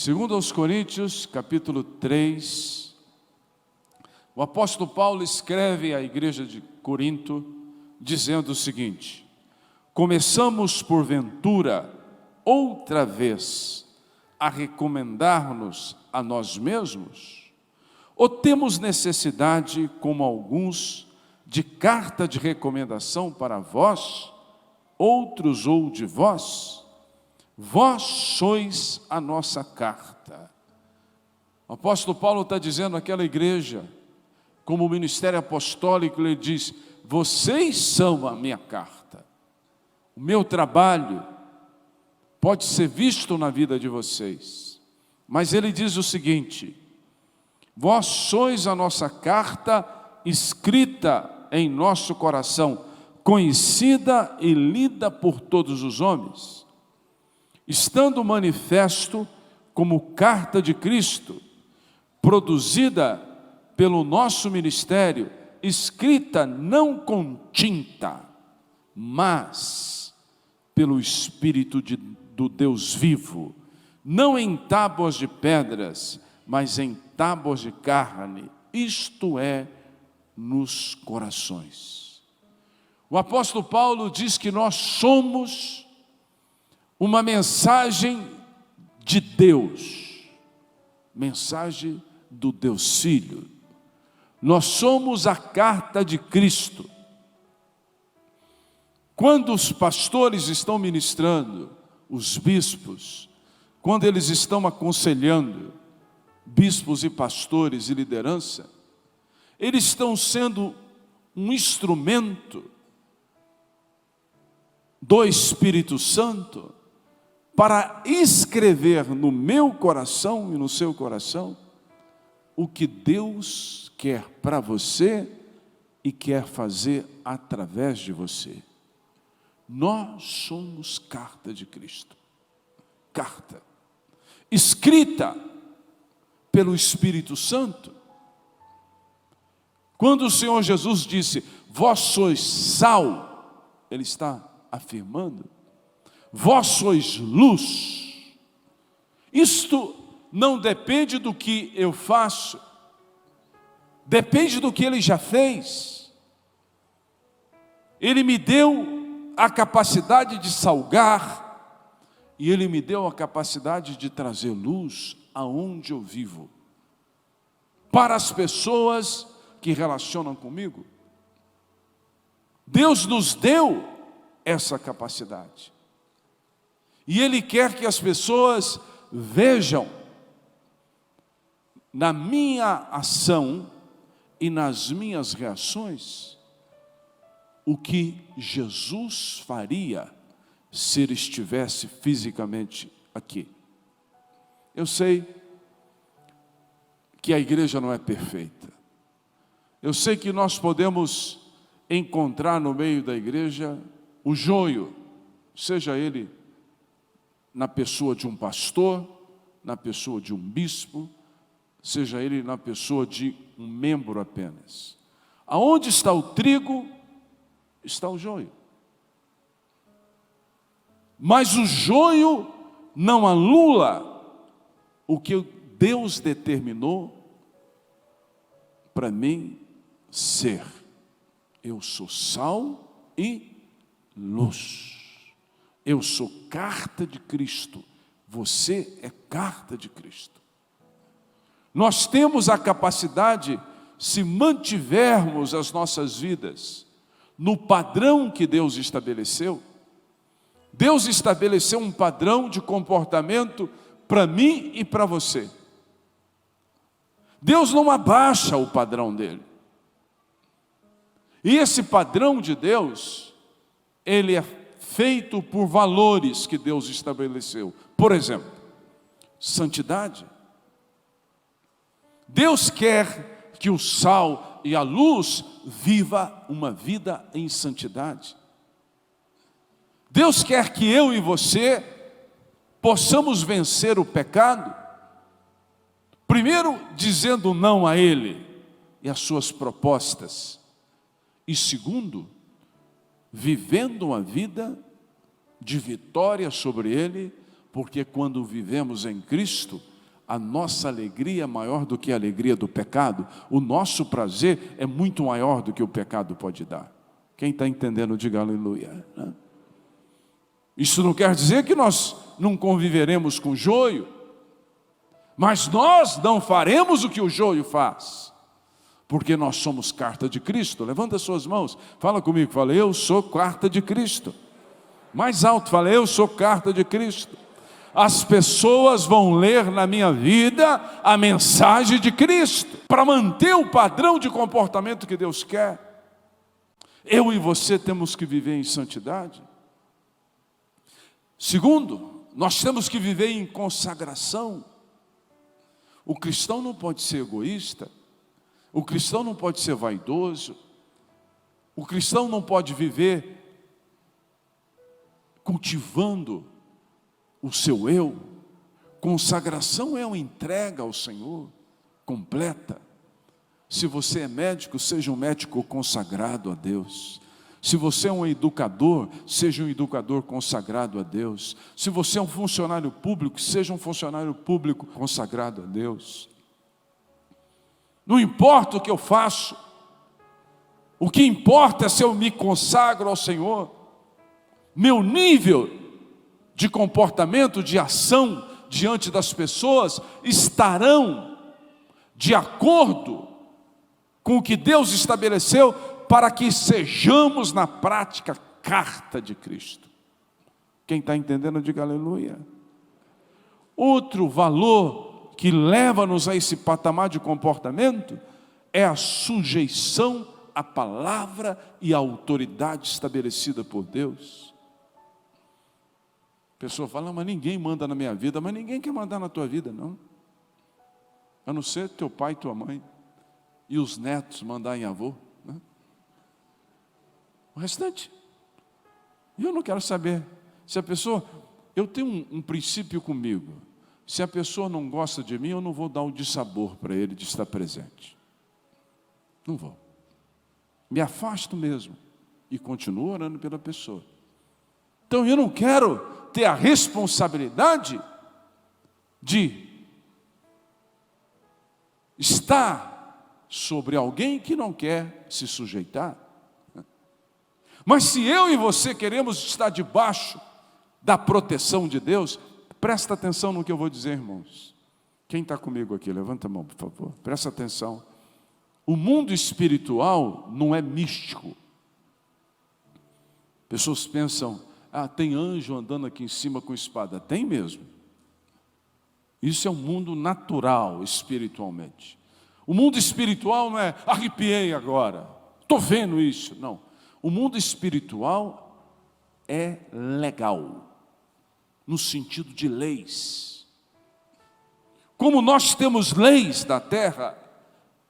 Segundo aos Coríntios, capítulo 3, o apóstolo Paulo escreve à igreja de Corinto, dizendo o seguinte: começamos porventura outra vez a recomendar-nos a nós mesmos? Ou temos necessidade, como alguns, de carta de recomendação para vós, outros ou de vós? Vós sois a nossa carta. O apóstolo Paulo está dizendo àquela igreja, como o ministério apostólico, ele diz: vocês são a minha carta. O meu trabalho pode ser visto na vida de vocês, mas ele diz o seguinte: vós sois a nossa carta escrita em nosso coração, conhecida e lida por todos os homens, estando manifesto como carta de Cristo, produzida pelo nosso ministério, escrita não com tinta, mas pelo Espírito do Deus vivo, não em tábuas de pedras, mas em tábuas de carne, isto é, nos corações. O apóstolo Paulo diz que nós somos uma mensagem de Deus, mensagem do Deus Filho. Nós somos a carta de Cristo. Quando os pastores estão ministrando, os bispos, quando eles estão aconselhando, bispos e pastores e liderança, eles estão sendo um instrumento do Espírito Santo para escrever no meu coração e no seu coração o que Deus quer para você e quer fazer através de você. Nós somos carta de Cristo, carta, escrita pelo Espírito Santo. Quando o Senhor Jesus disse, vós sois sal, Ele está afirmando, vós sois luz. Isto não depende do que eu faço, depende do que Ele já fez. Ele me deu a capacidade de salgar, e Ele me deu a capacidade de trazer luz aonde eu vivo, para as pessoas que relacionam comigo. Deus nos deu essa capacidade. E Ele quer que as pessoas vejam na minha ação e nas minhas reações o que Jesus faria se Ele estivesse fisicamente aqui. Eu sei que a igreja não é perfeita. Eu sei que nós podemos encontrar no meio da igreja o joio, seja ele na pessoa de um pastor, na pessoa de um bispo, seja ele na pessoa de um membro apenas. Aonde está o trigo, está o joio. Mas o joio não anula o que Deus determinou para mim ser. Eu sou sal e luz. Eu sou carta de Cristo. Você é carta de Cristo. Nós temos a capacidade, se mantivermos as nossas vidas no padrão que Deus estabeleceu. Deus estabeleceu um padrão de comportamento para mim e para você. Deus não abaixa o padrão dele. E esse padrão de Deus, ele é feito por valores que Deus estabeleceu. Por exemplo, santidade. Deus quer que o sal e a luz viva uma vida em santidade. Deus quer que eu e você possamos vencer o pecado, primeiro dizendo não a Ele e às suas propostas, e segundo, vivendo uma vida de vitória sobre Ele, porque quando vivemos em Cristo, a nossa alegria é maior do que a alegria do pecado, o nosso prazer é muito maior do que o pecado pode dar. Quem está entendendo, diga aleluia. Isso não quer dizer que nós não conviveremos com o joio, mas nós não faremos o que o joio faz, porque nós somos carta de Cristo. Levanta as suas mãos, fala comigo, fala, eu sou carta de Cristo. Mais alto, fala, eu sou carta de Cristo. As pessoas vão ler na minha vida a mensagem de Cristo, para manter o padrão de comportamento que Deus quer. Eu e você temos que viver em santidade. Segundo, nós temos que viver em consagração. O cristão não pode ser egoísta, o cristão não pode ser vaidoso, o cristão não pode viver cultivando o seu eu. Consagração é uma entrega ao Senhor completa. Se você é médico, seja um médico consagrado a Deus. Se você é um educador, seja um educador consagrado a Deus. Se você é um funcionário público, seja um funcionário público consagrado a Deus. Não importa o que eu faço, o que importa é se eu me consagro ao Senhor. Meu nível de comportamento, de ação diante das pessoas estarão de acordo com o que Deus estabeleceu para que sejamos na prática carta de Cristo. Quem está entendendo, diga aleluia. Outro valor que leva-nos a esse patamar de comportamento é a sujeição à palavra e à autoridade estabelecida por Deus. A pessoa fala, mas ninguém manda na minha vida. Mas ninguém quer mandar na tua vida, não. A não ser teu pai e tua mãe. E os netos mandar em avô, né? O restante. E eu não quero saber. Se a pessoa... Eu tenho um princípio comigo. Se a pessoa não gosta de mim, eu não vou dar o dissabor para ele de estar presente. Não vou. Me afasto mesmo. E continuo orando pela pessoa. Então eu não quero ter a responsabilidade de estar sobre alguém que não quer se sujeitar. Mas se eu e você queremos estar debaixo da proteção de Deus, presta atenção no que eu vou dizer, irmãos. Quem está comigo aqui? Levanta a mão, por favor. Presta atenção. O mundo espiritual não é místico. Pessoas pensam, tem anjo andando aqui em cima com espada. Tem mesmo. Isso é um mundo natural, espiritualmente. O mundo espiritual não é, arrepiei agora, estou vendo isso. Não. O mundo espiritual é legal, no sentido de leis. Como nós temos leis da terra,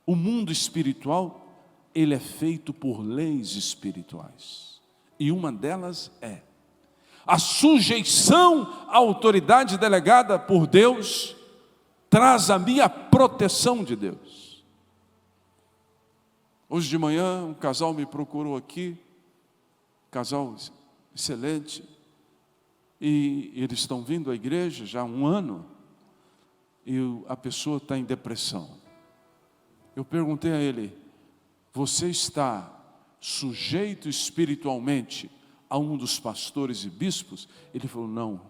o mundo espiritual, ele é feito por leis espirituais. E uma delas é a sujeição à autoridade delegada por Deus, traz a minha proteção de Deus. Hoje de manhã um casal me procurou aqui, casal excelente, e eles estão vindo à igreja já há um ano, e a pessoa está em depressão. Eu perguntei a ele, você está sujeito espiritualmente a um dos pastores e bispos? Ele falou, não,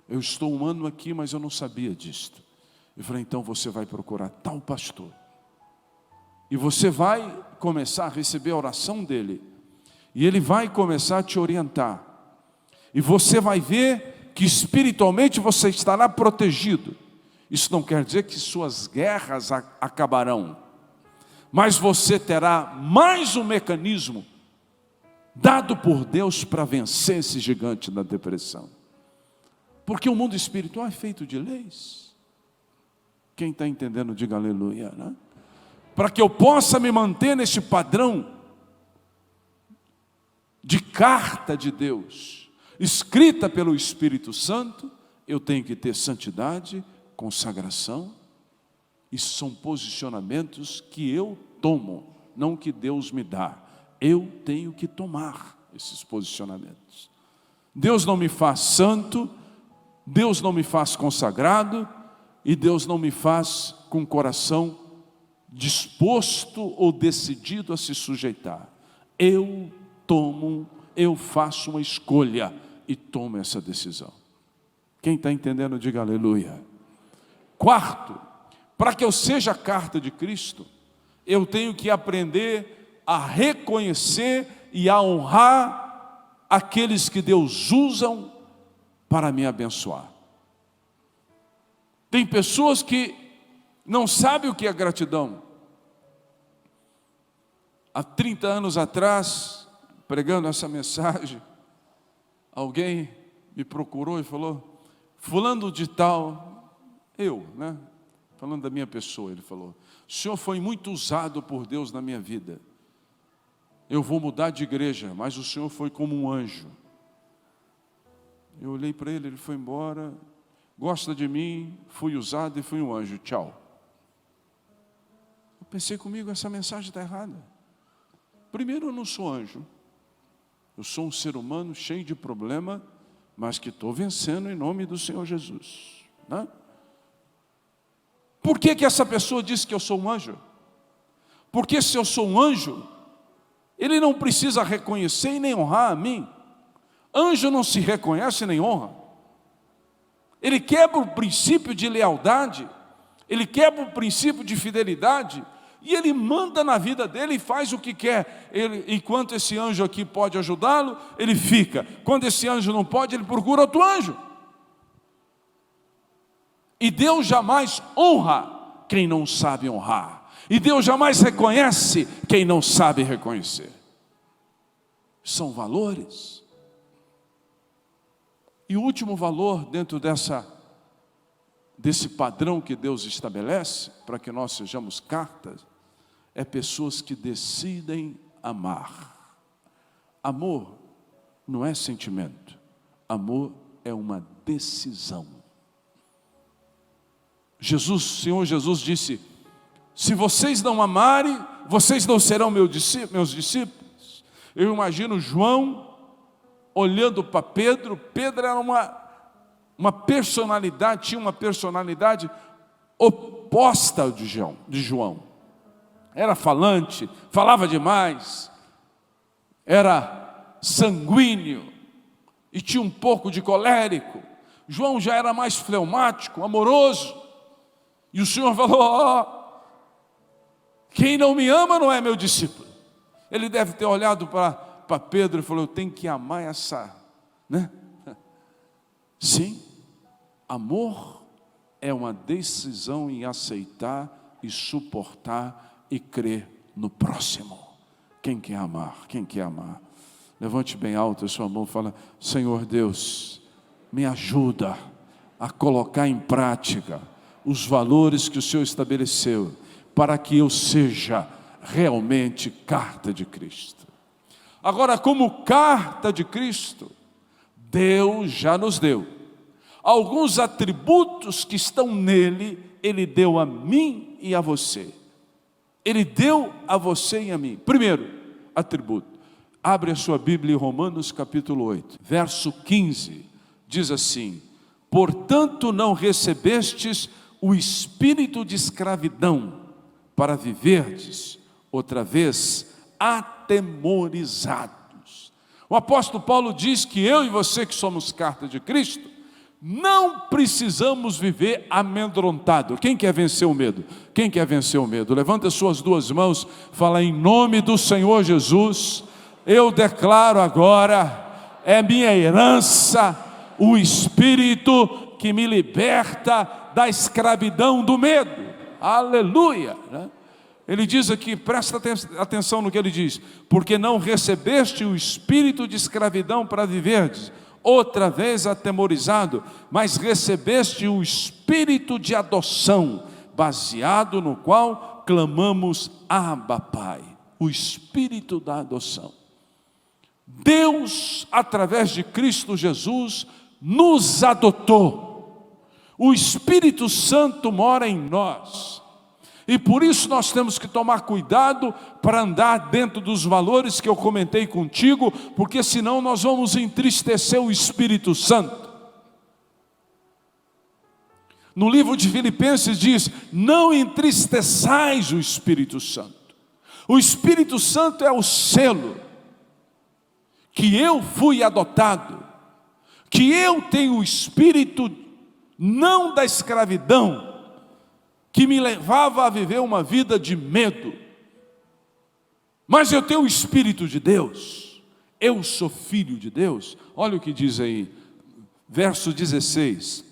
eu estou um ano aqui, mas eu não sabia disto. Eu falei, então você vai procurar tal pastor, e você vai começar a receber a oração dele, e ele vai começar a te orientar, e você vai ver que espiritualmente você estará protegido. Isso não quer dizer que suas guerras acabarão, mas você terá mais um mecanismo dado por Deus para vencer esse gigante da depressão. Porque o mundo espiritual é feito de leis. Quem está entendendo, diga aleluia, né? Para que eu possa me manter nesse padrão de carta de Deus, escrita pelo Espírito Santo, eu tenho que ter santidade, consagração. Isso são posicionamentos que eu tomo, não que Deus me dá. Eu tenho que tomar esses posicionamentos. Deus não me faz santo, Deus não me faz consagrado, e Deus não me faz com o coração disposto ou decidido a se sujeitar. Eu faço uma escolha e tomo essa decisão. Quem está entendendo, diga aleluia. Quarto, para que eu seja a carta de Cristo, eu tenho que aprender a reconhecer e a honrar aqueles que Deus usa para me abençoar. Tem pessoas que não sabem o que é gratidão. Há 30 anos atrás, pregando essa mensagem, alguém me procurou e falou: fulano de tal, falando da minha pessoa, ele falou: o senhor foi muito usado por Deus na minha vida. Eu vou mudar de igreja, mas o senhor foi como um anjo. Eu olhei para ele, ele foi embora. Gosta de mim, fui usado e fui um anjo, tchau. Eu pensei comigo, essa mensagem está errada. Primeiro, eu não sou anjo. Eu sou um ser humano cheio de problema, mas que estou vencendo em nome do Senhor Jesus, né? Por que essa pessoa disse que eu sou um anjo? Porque se eu sou um anjo, ele não precisa reconhecer e nem honrar a mim. Anjo não se reconhece nem honra. Ele quebra o princípio de lealdade, ele quebra o princípio de fidelidade, e ele manda na vida dele e faz o que quer. Enquanto esse anjo aqui pode ajudá-lo, ele fica. Quando esse anjo não pode, ele procura outro anjo. E Deus jamais honra quem não sabe honrar. E Deus jamais reconhece quem não sabe reconhecer. São valores. E o último valor dentro desse padrão que Deus estabelece, para que nós sejamos cartas, é pessoas que decidem amar. Amor não é sentimento. Amor é uma decisão. Senhor Jesus disse: se vocês não amarem, vocês não serão meus discípulos. Eu imagino João olhando para Pedro. Pedro era uma personalidade, tinha uma personalidade oposta de João. Era falante, falava demais, era sanguíneo e tinha um pouco de colérico. João já era mais fleumático, amoroso. E o Senhor falou: quem não me ama não é meu discípulo. Ele deve ter olhado para Pedro e falou: eu tenho que amar essa, né? Sim, amor é uma decisão em aceitar e suportar e crer no próximo. Quem quer amar? Quem quer amar? Levante bem alto a sua mão e fala: Senhor Deus, me ajuda a colocar em prática os valores que o Senhor estabeleceu, para que eu seja realmente carta de Cristo. Agora, como carta de Cristo, Deus já nos deu alguns atributos que estão nele. Ele deu a mim e a você. Ele deu a você e a mim. Primeiro atributo, abre a sua Bíblia em Romanos capítulo 8, verso 15, diz assim: portanto não recebestes o espírito de escravidão para viverdes outra vez atemorizados. O apóstolo Paulo diz que eu e você que somos carta de Cristo, não precisamos viver amedrontado. Quem quer vencer o medo? Quem quer vencer o medo? Levanta as suas duas mãos, fala: em nome do Senhor Jesus, eu declaro agora, é minha herança, o Espírito que me liberta da escravidão do medo. Aleluia, né? Ele diz aqui, presta atenção no que ele diz: porque não recebeste o espírito de escravidão para viverdes outra vez atemorizado, mas recebeste o espírito de adoção, baseado no qual clamamos: Abba, Pai. O espírito da adoção. Deus, através de Cristo Jesus, nos adotou. O Espírito Santo mora em nós. E por isso nós temos que tomar cuidado para andar dentro dos valores que eu comentei contigo, porque senão nós vamos entristecer o Espírito Santo. No livro de Filipenses diz: não entristeçais o Espírito Santo. O Espírito Santo é o selo que eu fui adotado, que eu tenho o espírito não da escravidão, que me levava a viver uma vida de medo, mas eu tenho o Espírito de Deus, eu sou filho de Deus. Olha o que diz aí, verso 16: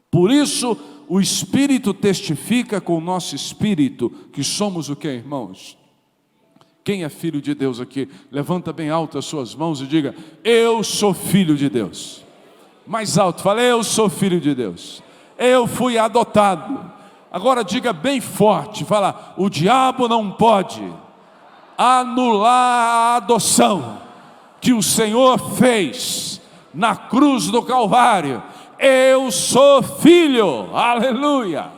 por isso o Espírito testifica com o nosso espírito que somos o que, irmãos? Quem é filho de Deus aqui? Levanta bem alto as suas mãos e diga: eu sou filho de Deus. Mais alto, fala: eu sou filho de Deus. Eu fui adotado. Agora diga bem forte, fala: o diabo não pode anular a adoção que o Senhor fez na cruz do Calvário. Eu sou filho, aleluia.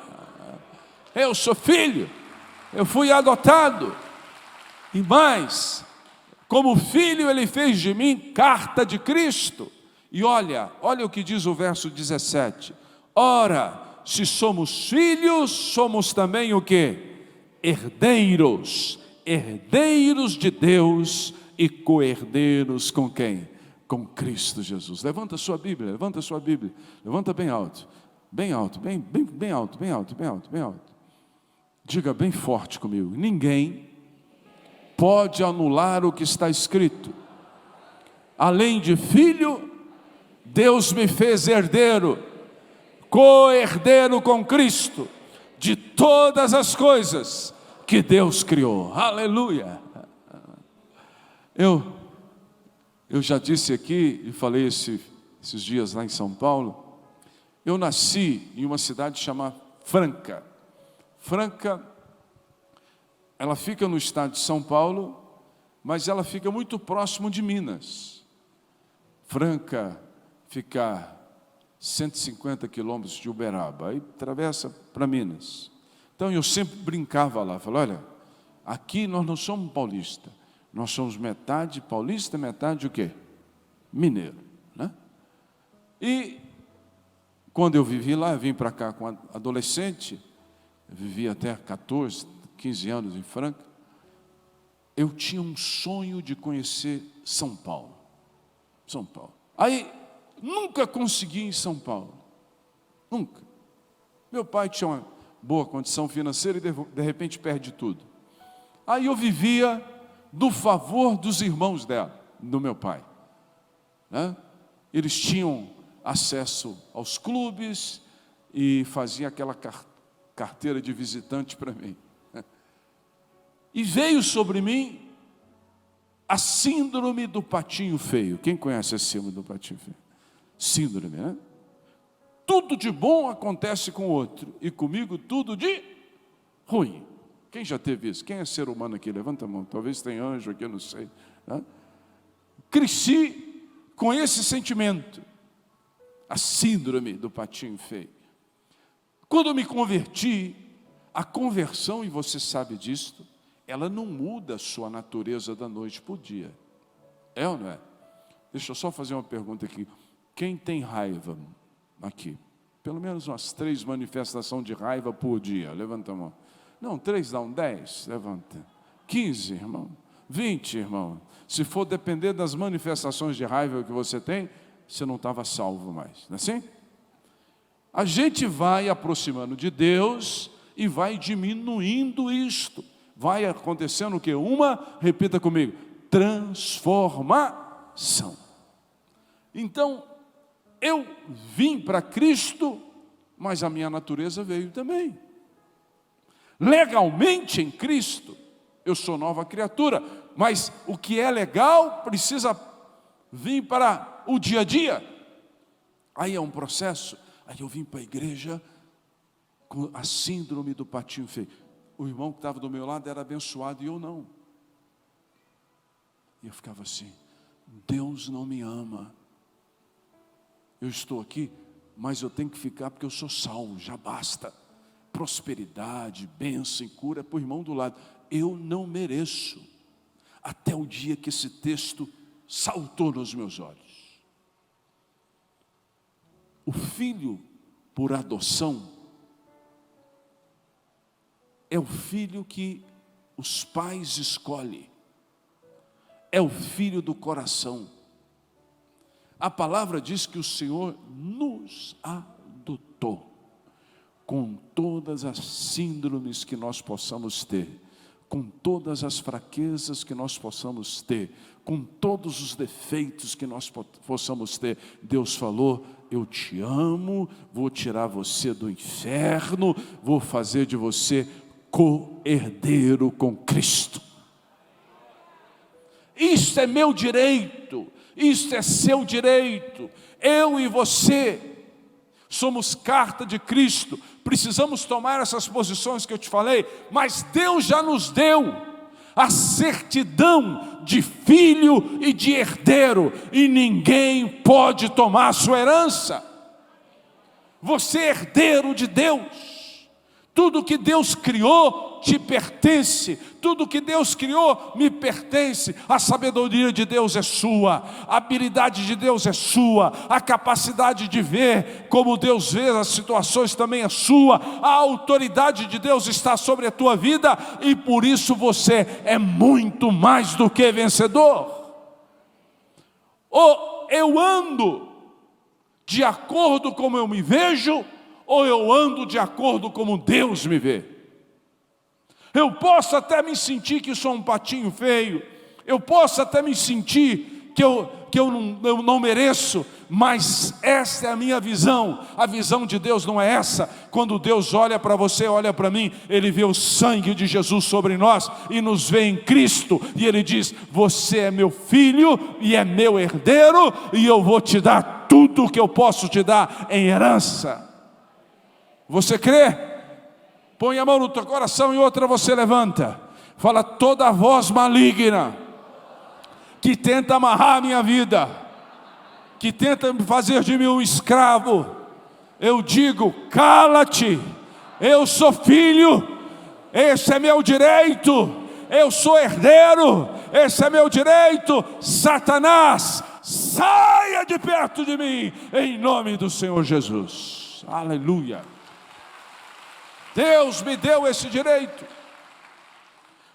Eu sou filho, eu fui adotado. E mais, como filho ele fez de mim carta de Cristo. E olha o que diz o verso 17: ora, se somos filhos, somos também o quê? Herdeiros, herdeiros de Deus e co-herdeiros com quem? Com Cristo Jesus. Levanta a sua Bíblia, levanta bem alto, bem alto, bem alto, bem alto, bem alto, bem alto. Diga bem forte comigo: ninguém pode anular o que está escrito. Além de filho, Deus me fez herdeiro, co-herdeiro com Cristo, de todas as coisas que Deus criou. Aleluia! Eu já disse aqui e falei esses dias lá em São Paulo. Eu nasci em uma cidade chamada Franca. Franca, ela fica no estado de São Paulo, mas ela fica muito próximo de Minas. Franca fica 150 quilômetros de Uberaba, aí atravessa para Minas. Então eu sempre brincava lá, falava: olha, aqui nós não somos paulistas, nós somos metade paulista, metade o quê? Mineiro, né? E quando eu vivi lá, eu vim para cá com adolescente, eu vivi até 14, 15 anos em Franca. Eu tinha um sonho de conhecer São Paulo. São Paulo. Aí, nunca consegui em São Paulo. Nunca. Meu pai tinha uma boa condição financeira e de repente perde tudo. Aí eu vivia do favor dos irmãos do meu pai, né? Eles tinham acesso aos clubes e faziam aquela carteira de visitante para mim. E veio sobre mim a síndrome do patinho feio. Quem conhece a síndrome do patinho feio? Síndrome, né? Tudo de bom acontece com o outro, e comigo tudo de ruim. Quem já teve isso? Quem é ser humano aqui? Levanta a mão. Talvez tenha anjo aqui, eu não sei, né? Cresci com esse sentimento, a síndrome do patinho feio. Quando eu me converti, a conversão, e você sabe disso, ela não muda a sua natureza da noite para o dia. É ou não é? Deixa eu só fazer uma pergunta aqui. Quem tem raiva aqui? Pelo menos umas 3 manifestações de raiva por dia. Levanta a mão. Não, 3 dá 10. Levanta. 15, irmão. 20, irmão. Se for depender das manifestações de raiva que você tem, você não estava salvo mais. Não é assim? A gente vai aproximando de Deus e vai diminuindo isto. Vai acontecendo o quê? Repita comigo, transformação. Então, eu vim para Cristo, mas a minha natureza veio também. Legalmente em Cristo, eu sou nova criatura, mas o que é legal precisa vir para o dia a dia. Aí é um processo. Aí eu vim para a igreja com a síndrome do patinho feio. O irmão que estava do meu lado era abençoado e eu não. E eu ficava assim: Deus não me ama. Eu estou aqui, mas eu tenho que ficar porque eu sou salvo, já basta. Prosperidade, bênção e cura para o irmão do lado. Eu não mereço. Até o dia que esse texto saltou nos meus olhos. O filho por adoção, é o filho que os pais escolhem, é o filho do coração. A palavra diz que o Senhor nos adotou, com todas as síndromes que nós possamos ter, com todas as fraquezas que nós possamos ter, com todos os defeitos que nós possamos ter. Deus falou: eu te amo, vou tirar você do inferno, vou fazer de você co-herdeiro com Cristo. Isto é meu direito, isto é seu direito. Eu e você somos carta de Cristo, precisamos tomar essas posições que eu te falei, mas Deus já nos deu a certidão de filho e de herdeiro, e ninguém pode tomar a sua herança. Você é herdeiro de Deus. Tudo que Deus criou te pertence, tudo que Deus criou me pertence. A sabedoria de Deus é sua, a habilidade de Deus é sua, a capacidade de ver como Deus vê as situações também é sua, a autoridade de Deus está sobre a tua vida, e por isso você é muito mais do que vencedor. Ou eu ando de acordo como eu me vejo, ou eu ando de acordo como Deus me vê. Eu posso até me sentir que sou um patinho feio, eu posso até me sentir que eu não mereço, mas essa é a minha visão. A visão de Deus não é essa. Quando Deus olha para você, olha para mim, Ele vê o sangue de Jesus sobre nós e nos vê em Cristo, e Ele diz: você é meu filho e é meu herdeiro, e eu vou te dar tudo o que eu posso te dar em herança. Você crê? Põe a mão no teu coração e outra você levanta. Fala: toda voz maligna que tenta amarrar a minha vida, que tenta fazer de mim um escravo, eu digo: cala-te, eu sou filho, esse é meu direito, eu sou herdeiro, esse é meu direito. Satanás, saia de perto de mim, em nome do Senhor Jesus. Aleluia. Deus me deu esse direito.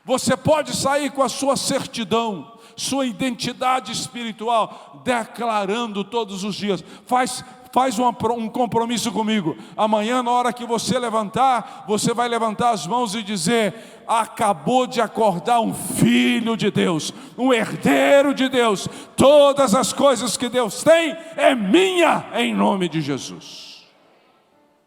Você pode sair com a sua certidão, sua identidade espiritual, declarando todos os dias. Faz um compromisso comigo. Amanhã, na hora que você levantar, você vai levantar as mãos e dizer: acabou de acordar um filho de Deus, um herdeiro de Deus. Todas as coisas que Deus tem é minha, em nome de Jesus.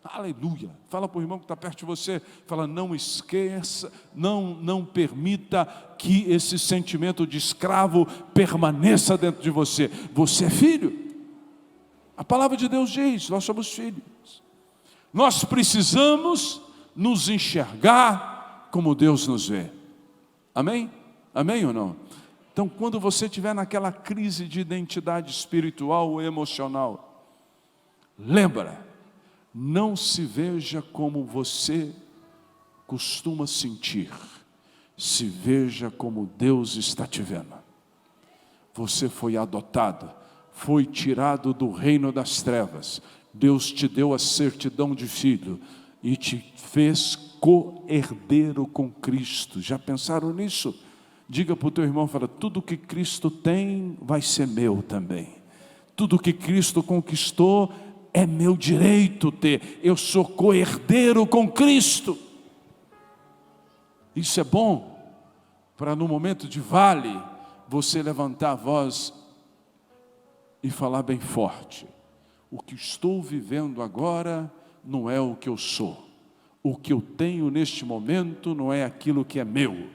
Aleluia. Fala para o irmão que está perto de você, fala: não esqueça, não permita que esse sentimento de escravo permaneça dentro de você. Você é filho. A palavra de Deus diz: nós somos filhos. Nós precisamos nos enxergar como Deus nos vê. Amém? Amém ou não? Então, quando você estiver naquela crise de identidade espiritual ou emocional, lembra: não se veja como você costuma sentir, se veja como Deus está te vendo. Você foi adotado, foi tirado do reino das trevas. Deus te deu a certidão de filho e te fez co-herdeiro com Cristo. Já pensaram nisso? Diga para o teu irmão, fala: tudo que Cristo tem vai ser meu também. Tudo que Cristo conquistou é meu direito ter. Eu sou co-herdeiro com Cristo. Isso é bom para, no momento de vale, você levantar a voz e falar bem forte: o que estou vivendo agora não é o que eu sou. O que eu tenho neste momento não é aquilo que é meu.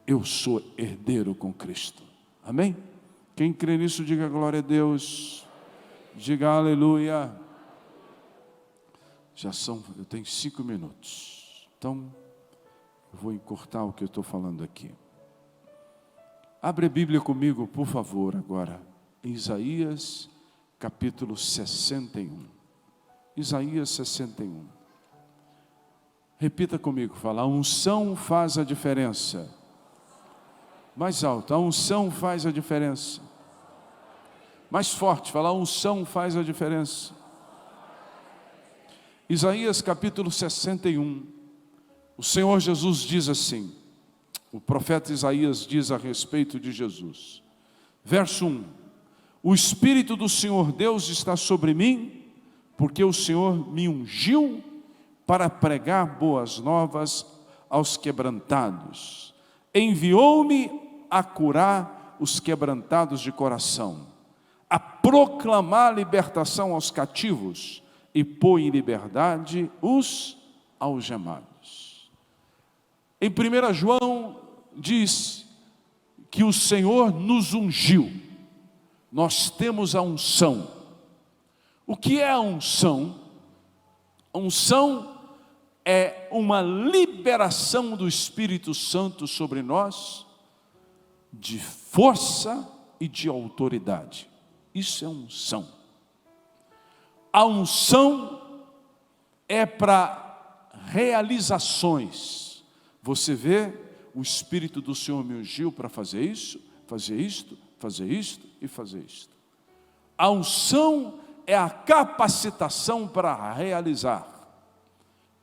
Eu sou herdeiro com Cristo. Amém? Quem crê nisso, diga glória a Deus. Diga aleluia. Eu tenho 5 minutos, então eu vou encurtar o que eu estou falando aqui. Abre a Bíblia comigo, por favor, agora, em Isaías capítulo 61. Isaías 61. Repita comigo, fala: a unção faz a diferença. Mais alto: a unção faz a diferença. Mais forte, fala: a unção faz a diferença. Isaías capítulo 61, o Senhor Jesus diz assim, o profeta Isaías diz a respeito de Jesus, verso 1, o Espírito do Senhor Deus está sobre mim, porque o Senhor me ungiu para pregar boas novas aos quebrantados, enviou-me a curar os quebrantados de coração, a proclamar libertação aos cativos e pôr em liberdade os algemados. Em 1 João diz que o Senhor nos ungiu, nós temos a unção. O que é a unção? A unção é uma liberação do Espírito Santo sobre nós, de força e de autoridade. Isso é unção. A unção é para realizações. Você vê, o Espírito do Senhor me ungiu para fazer isso, fazer isto, fazer isto e fazer isto. A unção é a capacitação para realizar.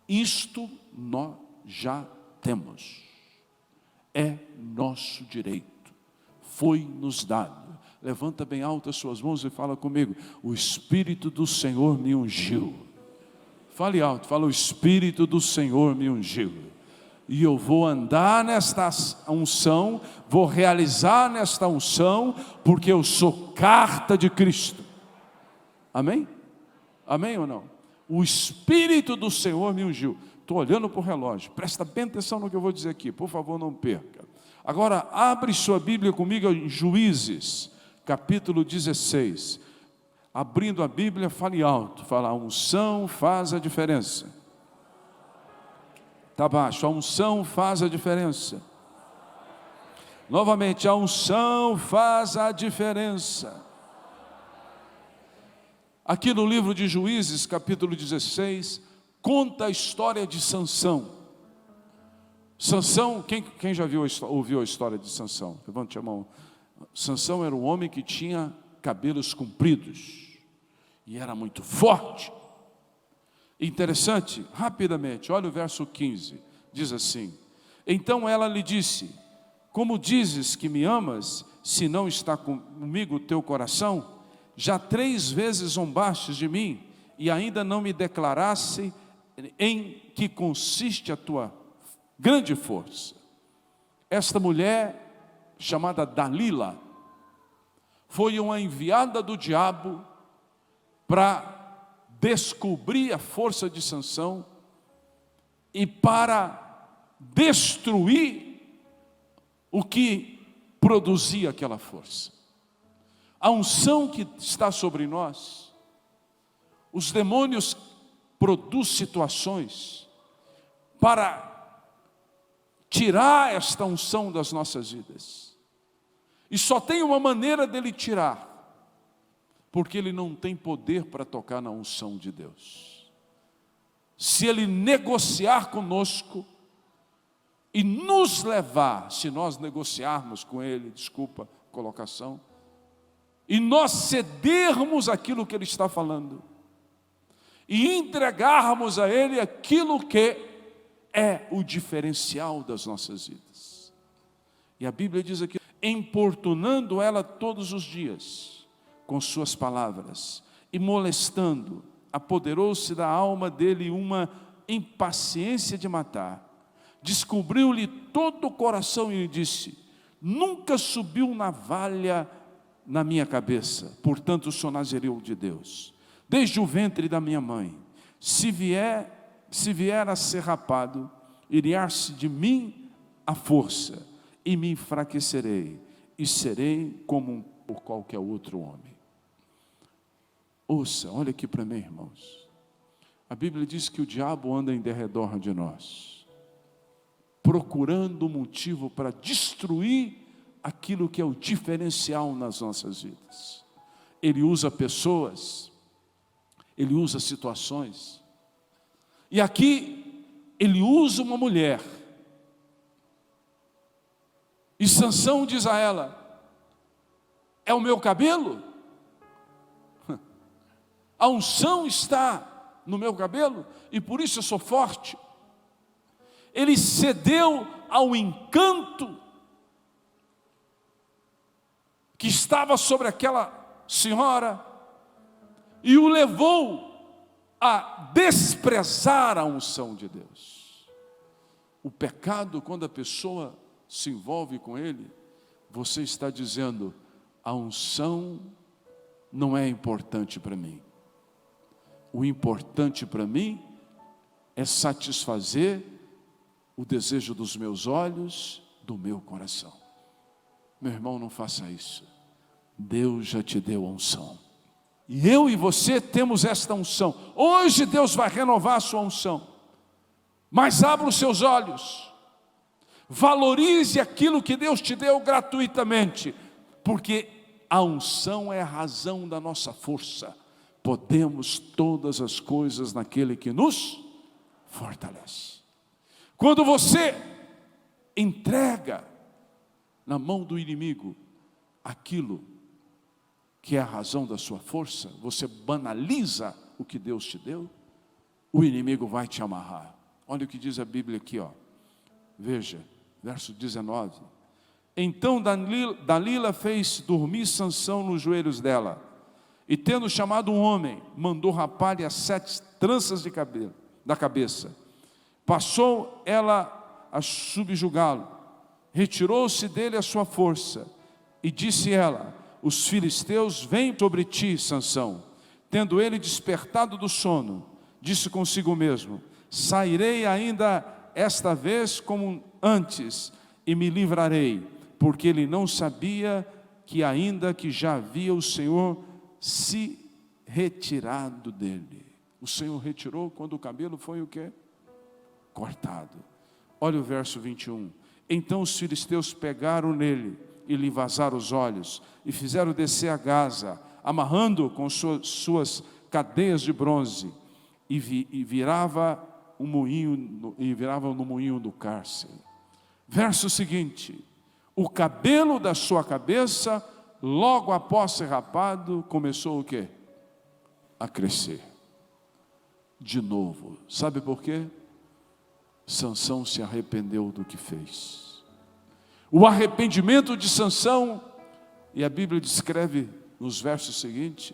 Isto nós já temos. É nosso direito. Foi nos dado. Levanta bem alto as suas mãos e fala comigo. O Espírito do Senhor me ungiu. Fale alto, fala, o Espírito do Senhor me ungiu. E eu vou andar nesta unção, vou realizar nesta unção, porque eu sou carta de Cristo. Amém? Amém ou não? O Espírito do Senhor me ungiu. Estou olhando para o relógio, presta bem atenção no que eu vou dizer aqui, por favor não perca. Agora, abre sua Bíblia comigo em Juízes, capítulo 16. Abrindo a Bíblia, fale alto, fala, a unção faz a diferença. Está baixo, a unção faz a diferença. Novamente, a unção faz a diferença. Aqui no livro de Juízes, capítulo 16, conta a história de Sansão. Sansão, quem já ouviu a história de Sansão? Levante a mão. Sansão era um homem que tinha cabelos compridos e era muito forte. Interessante, rapidamente, olha o verso 15, diz assim: então ela lhe disse, como dizes que me amas, se não está comigo o teu coração? Já 3 vezes zombaste de mim, e ainda não me declarasse em que consiste a tua grande força. Esta mulher, chamada Dalila, foi uma enviada do diabo para descobrir a força de Sansão e para destruir o que produzia aquela força. A unção que está sobre nós, os demônios produzem situações para tirar esta unção das nossas vidas. E só tem uma maneira dele tirar, porque ele não tem poder para tocar na unção de Deus. Se ele negociar conosco e nos levar, se nós negociarmos com ele, desculpa a colocação, e nós cedermos aquilo que ele está falando, e entregarmos a ele aquilo que é o diferencial das nossas vidas. E a Bíblia diz aqui, importunando ela todos os dias, com suas palavras, e molestando, apoderou-se da alma dele uma impaciência de matar. Descobriu-lhe todo o coração e lhe disse, nunca subiu navalha na minha cabeça, portanto sou nazireu de Deus, desde o ventre da minha mãe. Se vier a ser rapado, iriar-se de mim a força, e me enfraquecerei, e serei como por qualquer outro homem. Ouça, olha aqui para mim, irmãos. A Bíblia diz que o diabo anda em derredor de nós, procurando um motivo para destruir aquilo que é o diferencial nas nossas vidas. Ele usa pessoas, ele usa situações, e aqui ele usa uma mulher, e Sansão diz a ela, é o meu cabelo? A unção está no meu cabelo e por isso eu sou forte. Ele cedeu ao encanto que estava sobre aquela senhora e o levou a desprezar a unção de Deus. O pecado, quando a pessoa se envolve com ele, você está dizendo: a unção não é importante para mim. O importante para mim é satisfazer o desejo dos meus olhos, do meu coração. Meu irmão, não faça isso. Deus já te deu a unção. E eu e você temos esta unção. Hoje Deus vai renovar a sua unção. Mas abra os seus olhos. Valorize aquilo que Deus te deu gratuitamente. Porque a unção é a razão da nossa força. Podemos todas as coisas naquele que nos fortalece. Quando você entrega na mão do inimigo aquilo que é a razão da sua força, você banaliza o que Deus te deu, o inimigo vai te amarrar. Olha o que diz a Bíblia aqui, ó. Veja, verso 19. Então Dalila fez dormir Sansão nos joelhos dela, e tendo chamado um homem, mandou rapar-lhe as 7 tranças de cabelo da cabeça. Passou ela a subjugá-lo, retirou-se dele a sua força, e disse ela: os filisteus vêm sobre ti, Sansão. Tendo ele despertado do sono, disse consigo mesmo: sairei ainda esta vez como antes, e me livrarei, porque ele não sabia que ainda que já havia o Senhor se retirado dele. O Senhor retirou quando o cabelo foi o quê? Cortado. Olha o verso 21. Então os filisteus pegaram nele e lhe vazaram os olhos, e fizeram descer a Gaza, amarrando-o com suas cadeias de bronze, e viravam no moinho do cárcere. Verso seguinte: o cabelo da sua cabeça, logo após ser rapado, começou o quê? A crescer. De novo. Sabe por quê? Sansão se arrependeu do que fez. O arrependimento de Sansão, e a Bíblia descreve nos versos seguintes,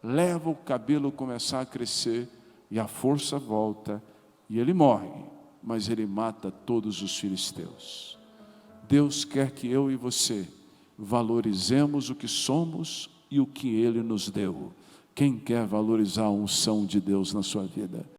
leva o cabelo a começar a crescer, e a força volta, e ele morre, mas ele mata todos os filisteus. Deus quer que eu e você valorizemos o que somos e o que Ele nos deu. Quem quer valorizar a unção de Deus na sua vida?